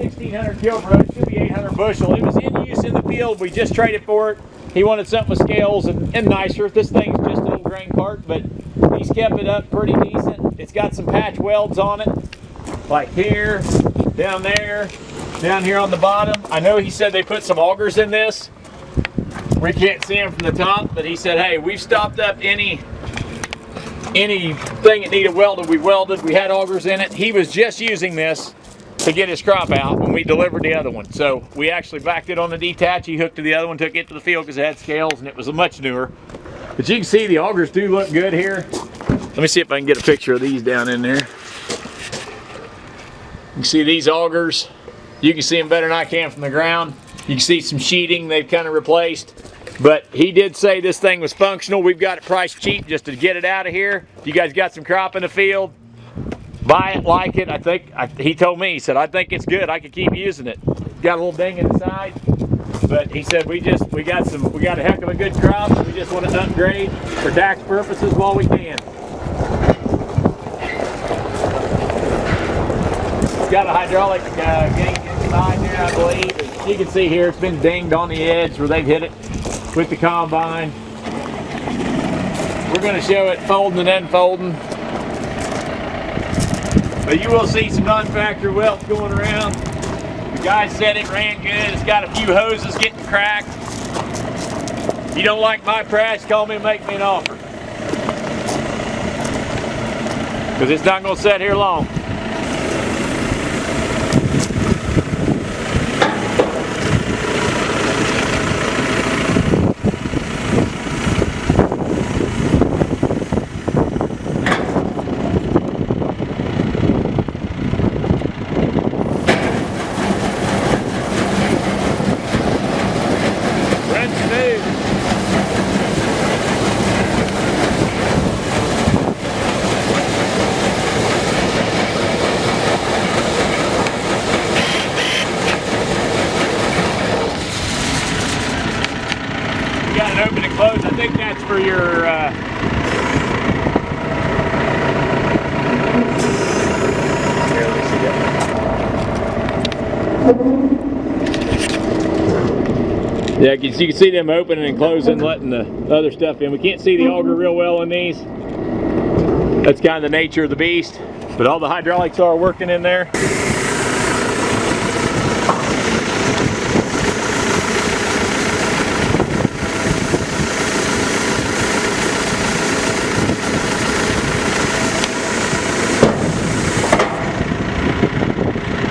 1600 Killbros, should be 800 bushel. It was in use in the field. We just traded for it. He wanted something with scales and nicer. This thing's just an old grain cart, but he's kept it up pretty decent. It's got some patch welds on it, like here, down there, down here on the bottom. I know he said they put some augers in this. We can't see them from the top, but he said, hey, we've stopped up anything that needed welded, we welded. We had augers in it. He was just using this to get his crop out when we delivered the other one. So we actually backed it on the detach. He hooked to the other one, took it to the field because it had scales and it was much newer. But you can see the augers do look good here. Let me see if I can get a picture of these down in there. You can see these augers. You can see them better than I can from the ground. You can see some sheeting they've kind of replaced. But he did say this thing was functional. We've got it priced cheap just to get it out of here. You guys got some crop in the field, buy it, like it. He told me, he said, I think it's good. I could keep using it. Got a little ding in the side, but he said we got a heck of a good crop. We just want to upgrade for tax purposes while we can. It's got a hydraulic gate inside there, I believe. As you can see here, it's been dinged on the edge where they've hit it with the combine. We're going to show it folding and unfolding. But you will see some non-factory welts going around. The guy said it ran good. It's got a few hoses getting cracked. If you don't like my price, call me and make me an offer. Because it's not going to sit here long. Got it open and closed. I think that's for your here, let me see that. Yeah, you can see them opening and closing, letting the other stuff in. We can't see the auger real well in these. That's kind of the nature of the beast, but all the hydraulics are working in there.